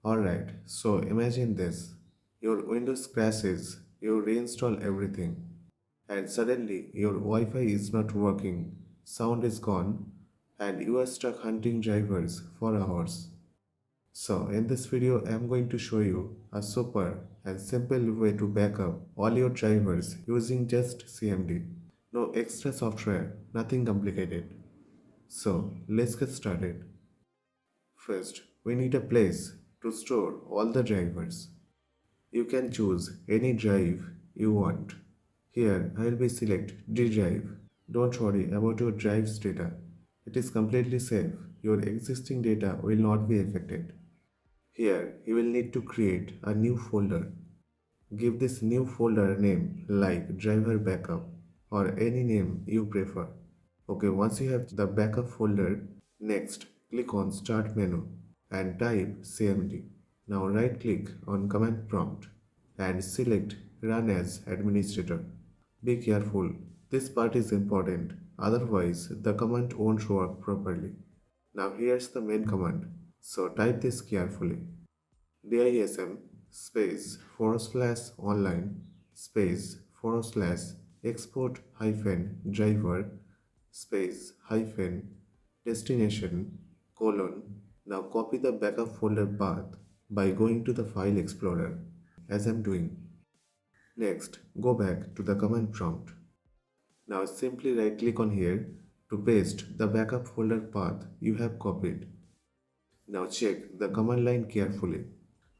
Alright, so imagine this. Your Windows crashes, you reinstall everything, and suddenly your Wi Fi is not working, sound is gone, and you are stuck hunting drivers for hours. So, in this video, I am going to show you a super and simple way to back up all your drivers using just CMD. No extra software, nothing complicated. So, let's get started. First, we need a place to store all the drivers. You can choose any drive you want. Here, I will be select D drive. Don't worry about your drive's data. It is completely safe. Your existing data will not be affected. Here, you will need to create a new folder. Give this new folder a name like driver backup or any name you prefer. Okay, once you have the backup folder, next click on Start menu and type CMD. Now right click on command prompt and select Run as administrator. Be careful, this part is important, otherwise the command won't work properly. Now here's the main command, so type this carefully. DISM space forward slash online space forward slash export hyphen driver space hyphen destination colon. Now copy the backup folder path by going to the file explorer as I'm doing. Next, go back to the command prompt. Now simply right click on here to paste the backup folder path you have copied. Now check the command line carefully.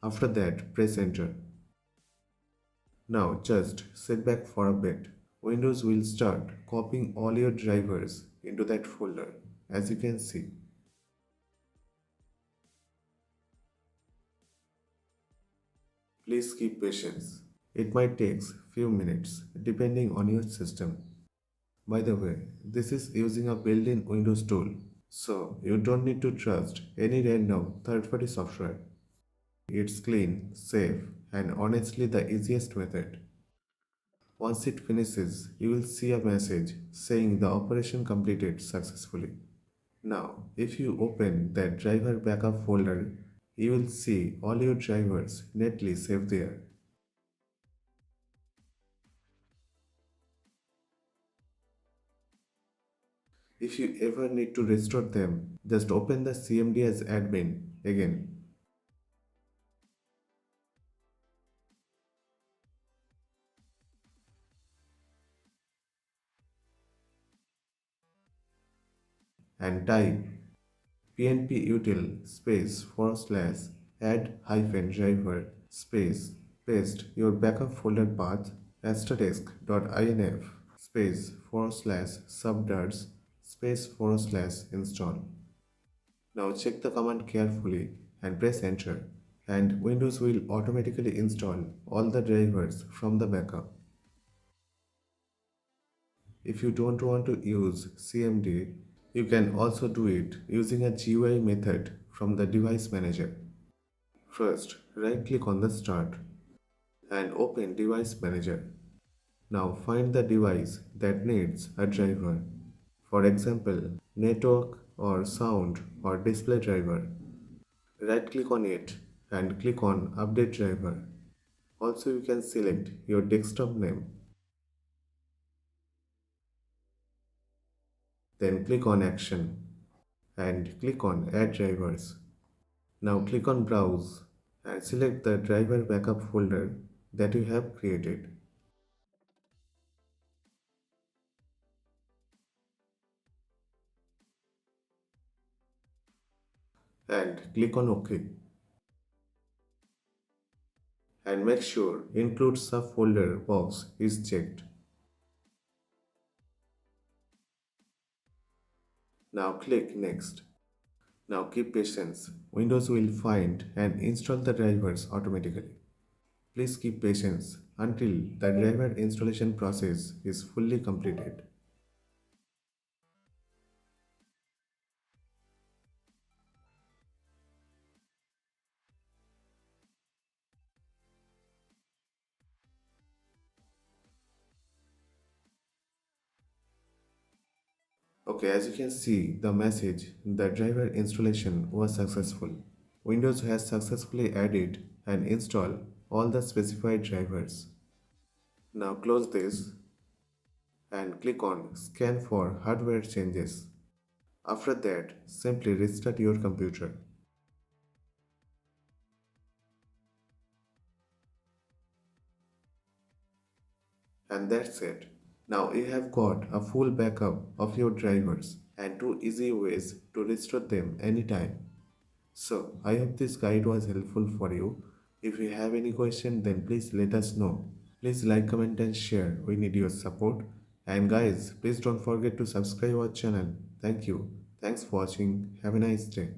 After that, press enter. Now just sit back for a bit. Windows will start copying all your drivers into that folder, as you can see. Please keep patience. It might take few minutes depending on your system. By the way, this is using a built-in Windows tool, so you don't need to trust any random third-party software. It's clean, safe, and honestly the easiest method. Once it finishes, you will see a message saying the operation completed successfully. Now, if you open that driver backup folder, you will see all your drivers neatly saved there. If you ever need to restore them, just open the CMD as admin again. And type pnputil space forward slash add hyphen driver space paste your backup folder path asterisk.inf space forward slash subdars space forward slash install. Now check the command carefully and press enter, and Windows will automatically install all the drivers from the backup. If you don't want to use CMD, you can also do it using a GUI method from the device manager. First, right click on the start and open device manager. Now find the device that needs a driver. For example, network or sound or display driver. Right click on it and click on update driver. Also you can select your desktop name. Then click on action and click on add drivers. Now click on browse and select the driver backup folder that you have created. And click on OK. And make sure include subfolder box is checked. Now click next. Now keep patience. Windows will find and install the drivers automatically. Please keep patience until the driver installation process is fully completed. Okay, as you can see the message, the driver installation was successful. Windows has successfully added and installed all the specified drivers. Now close this and click on Scan for hardware changes. After that, simply restart your computer. And that's it. Now you have got a full backup of your drivers and two easy ways to restore them anytime. So, I hope this guide was helpful for you. If you have any question, then please let us know. Please like, comment and share. We need your support. And guys, please don't forget to subscribe our channel. Thank you. Thanks for watching. Have a nice day.